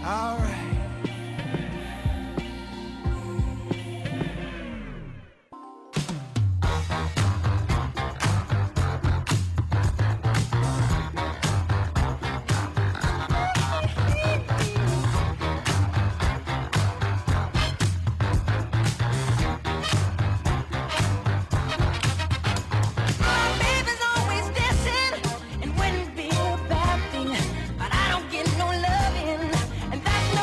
All right. And when it be a bad thing, but I don't get no loving, and that's no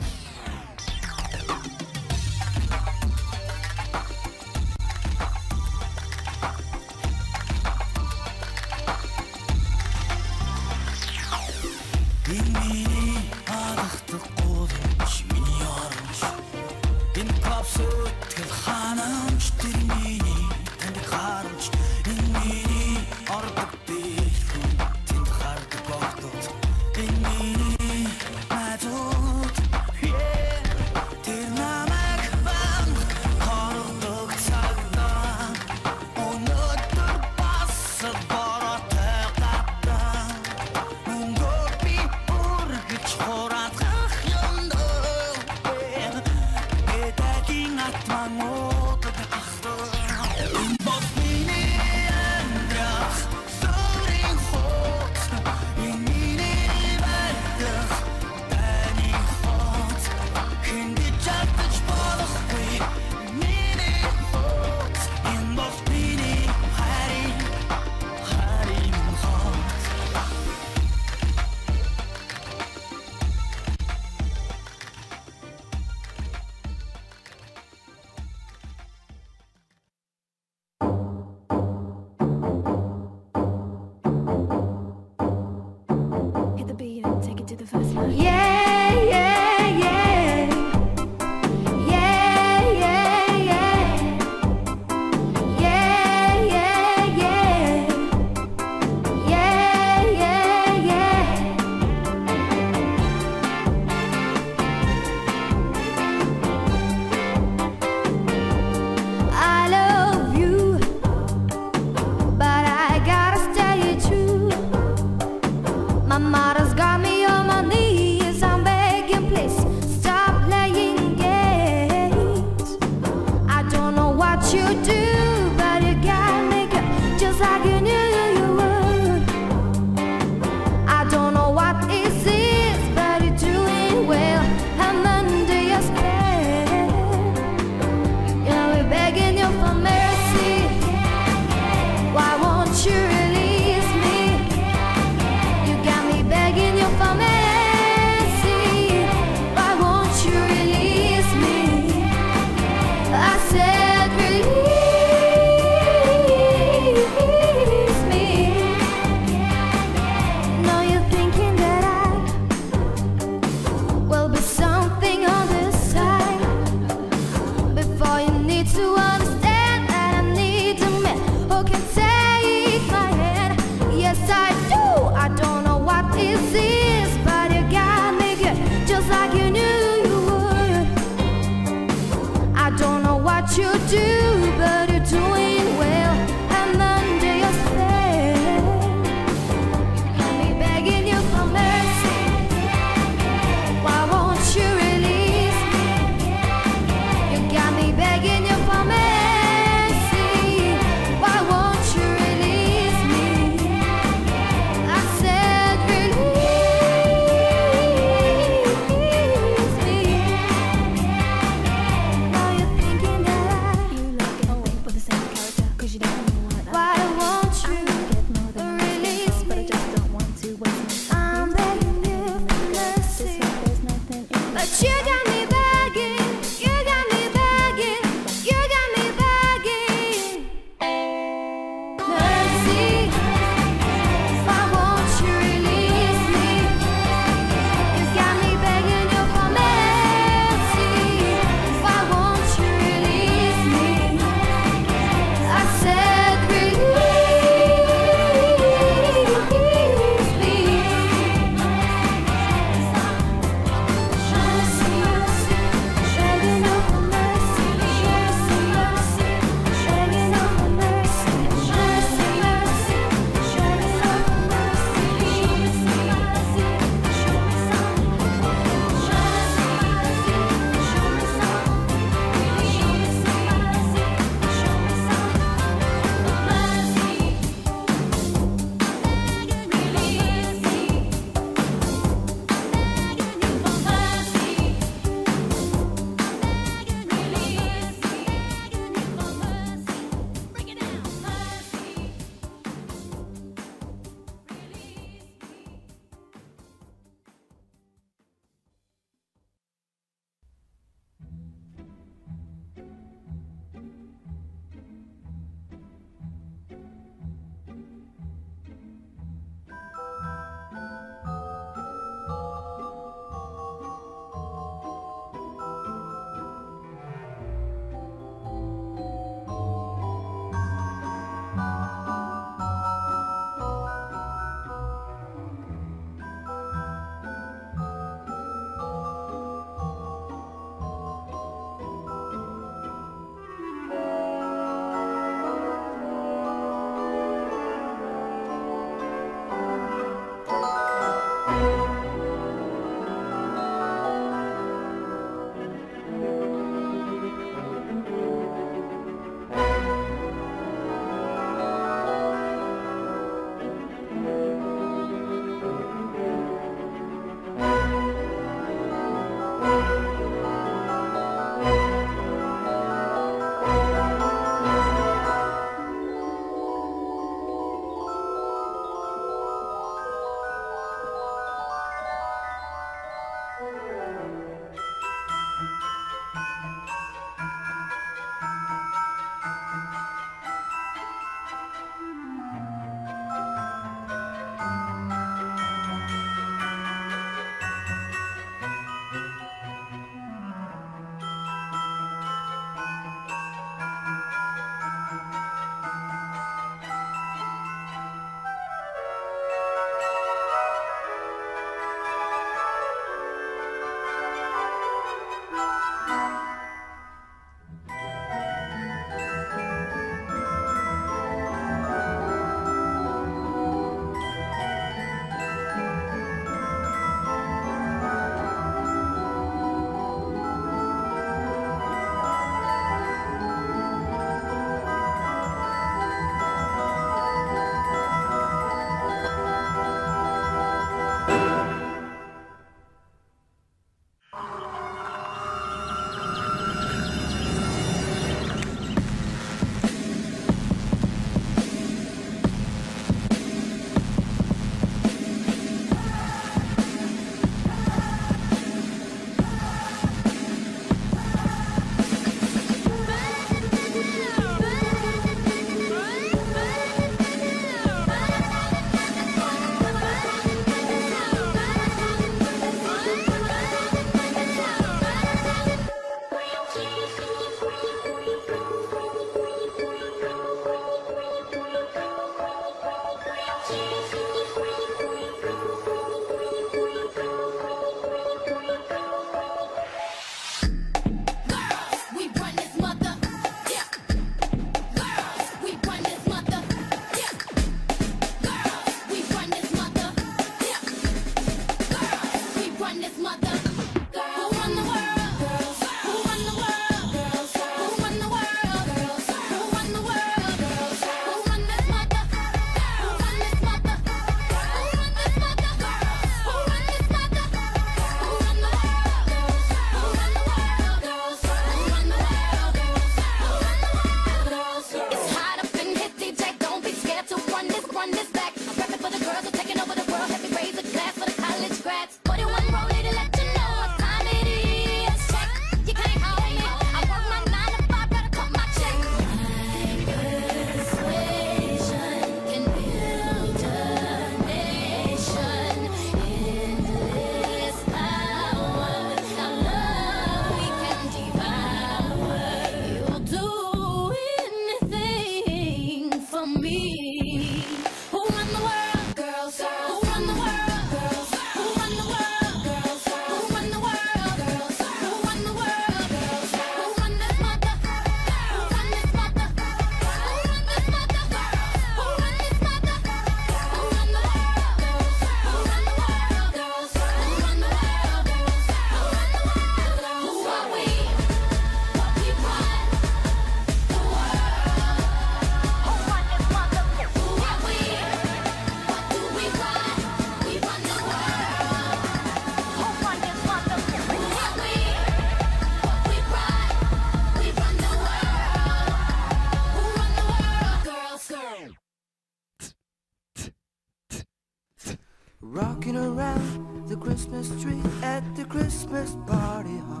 Christmas tree at the Christmas party hall.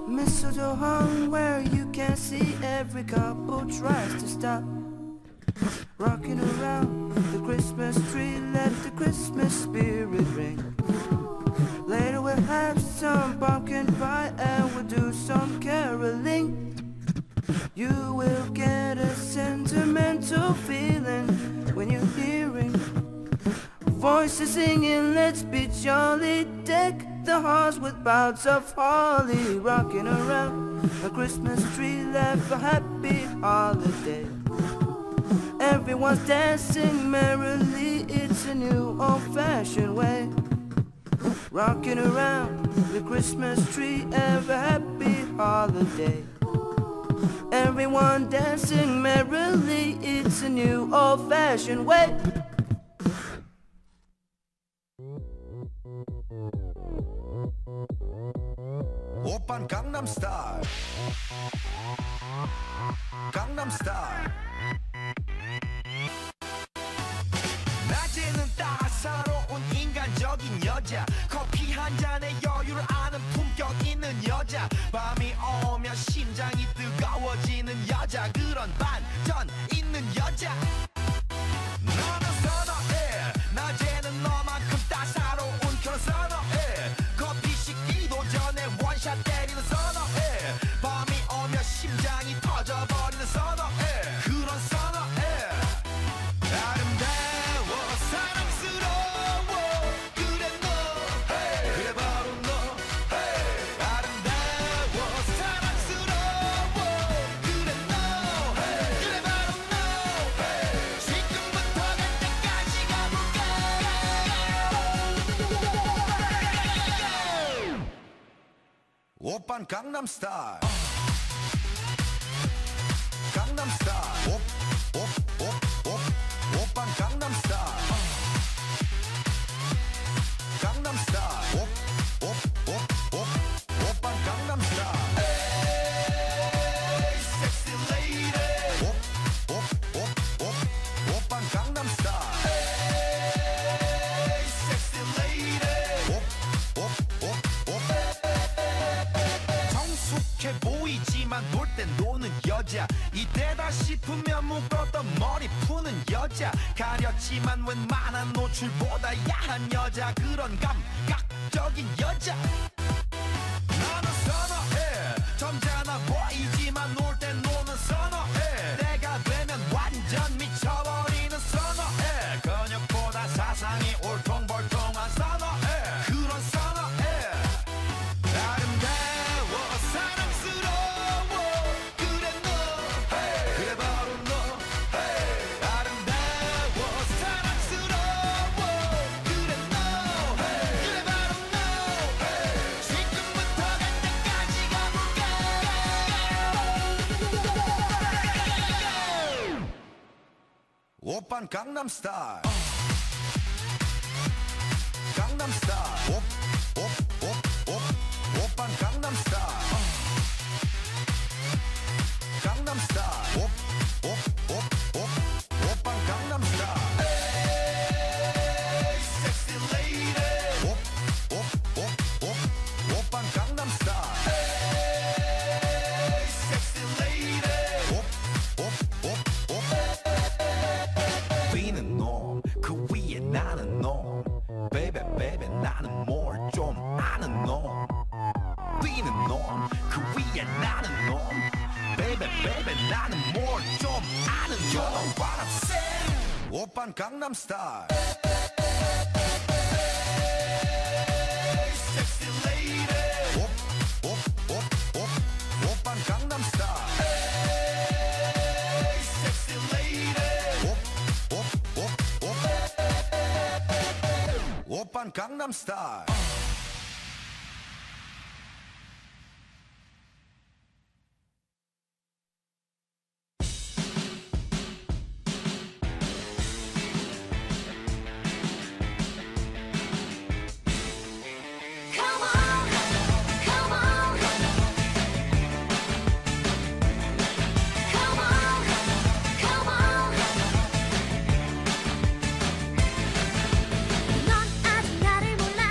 Mistletoe hung where you can see every couple tries to stop. Rocking around the Christmas tree, let the Christmas spirit ring. Later we'll have some pumpkin pie and we'll do some caroling. You will get a sentimental feeling when you're hearing voices singing, let's be jolly. Deck the halls with boughs of holly. Rocking around a Christmas tree, have a happy holiday. Everyone's dancing merrily, it's a new old-fashioned way. Rocking around the Christmas tree, have a happy holiday. Everyone dancing merrily, it's a new old-fashioned way. 오빤 강남스타일 강남스타일 낮에는 따사로운 인간적인 여자 커피 한 잔에 여유를 아는 품격 있는 여자 밤이 오면 심장이 뜨거워지는 여자 그런 반전 있는 여자 너는 선호해 낮에는 너만큼 따사로운 그런 선호해 커피 식기도 전에 원샷 때리는 선호해 밤이 오면 심장이 터져버리는 선호해 그런 선호해 아름다워 사랑스러워 그래 너 hey. 그래 바로 너 hey. 아름다워 사랑스러워 그래 너 hey. 그래 바로 너 hey. 지금부터 갈 때까지 가볼까 오빤 강남스타일 강남스타일 오빤 강남스타일 강남스타일 오빤 강남스타일 에이 섹시 레이디 오빤 강남스타일 에이 섹시 레이디 성숙해 보이지만 놀 땐 노는 여자 이때다 싶으면 묶었던 머리 푸는 여자 가렸지만 웬만한 노출보다 야한 여자 그런 감각적인 여자 나는 선호해 점잖아 보이지만 놀 땐 노는 선호해 내가 되면 완전 미쳐버리는 선호해 근육보다 사상이 울퉁불퉁한 선호해 그런 선호해 아름다워 사랑스러워 그래 너 hey. 그래 바로 너 hey. 아름다워 사랑스러워 그래 너 hey. 그래 바로 너 hey. 지금부터 갈 때까지 가볼까 오빤 강남스타일 강남스타일 오빤 강남스타일 강남스타일 오빤 강남스타일 에이 섹시 레이디 오빤 강남스타일 에이 섹시 레이디 위는 놈 그 위에 나는 놈 베이베 베이베 나는 뭘 좀 아는 놈 위는 놈 그 위에 나는 놈 베이베 베이베 나는 뭘 좀 아는 놈 You know what I'm saying 오빤 강남스타일 섹시 레이디 오빤 강남스타일 섹시 레이디 오빤 강남스타일 넌 아직 나를 몰라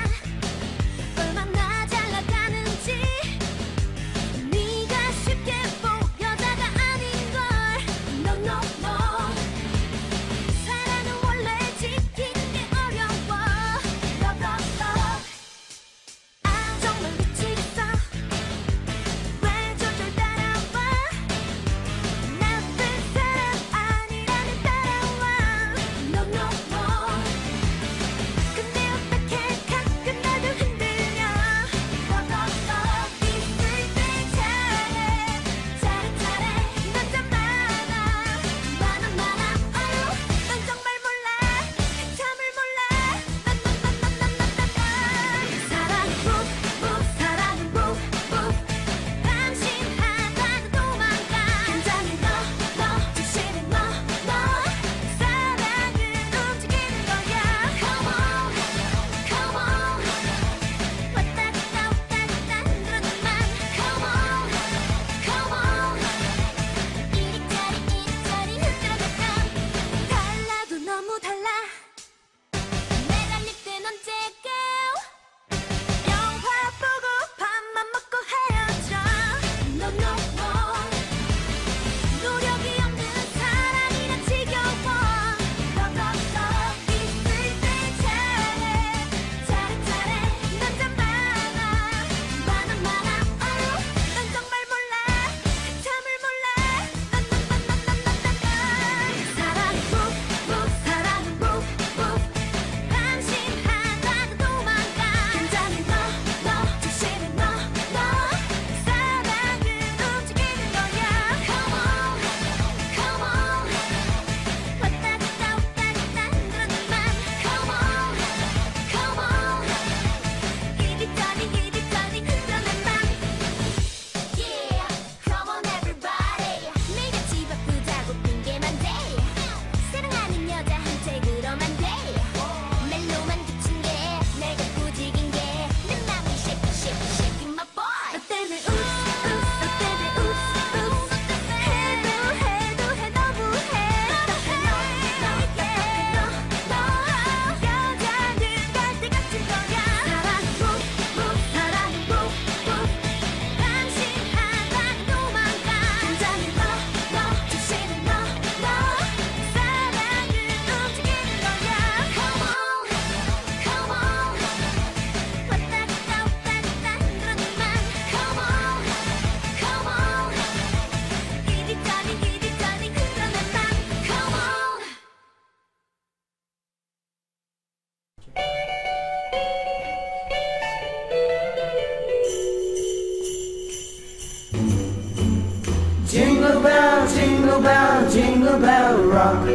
bell rock,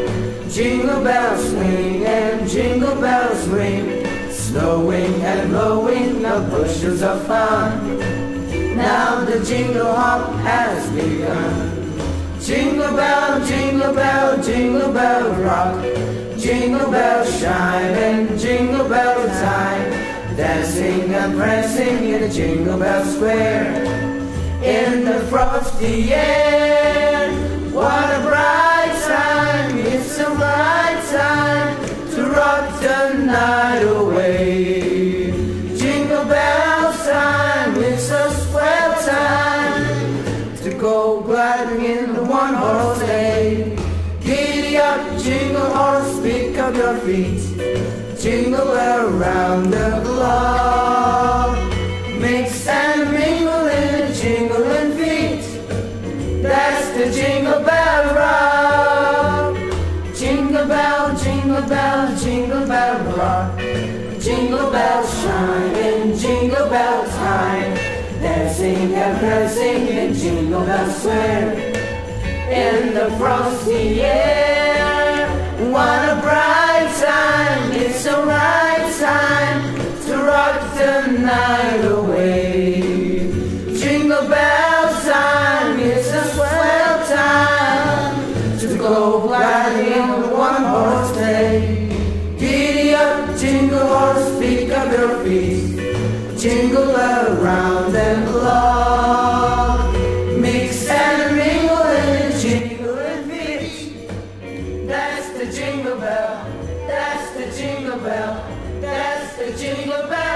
jingle bells swing and jingle bells ring, snowing and blowing the bushels of fun. Now the jingle hop has begun. Jingle bell, jingle bell, jingle bell rock, jingle bell shine and jingle bell time, dancing and prancing in the Jingle Bell Square. In the frosty air, what a bright time, it's a bright time to rock the night away. Jingle bell time, it's a swell time to go gliding in the one-horse sleigh. Giddy up, jingle horse, pick up your feet, jingle around the clock, mix and mingle in the jingling feet. That's the Jingle Bell rock. Jingle bell, jingle bell, jingle bell rock, jingle bell shine in jingle bell time, dancing and prancing in Jingle Bell Square. In the frosty air, what a bright time, it's a right time to rock the night away. Jingle bell time, it's a swell time to go gliding in the one-horse sleigh. Giddy up, jingle horse, pick up your feet, jingle around the clock, mix and mingle in the jingling feet. That's the jingle bell, that's the jingle bell, that's the jingle bell.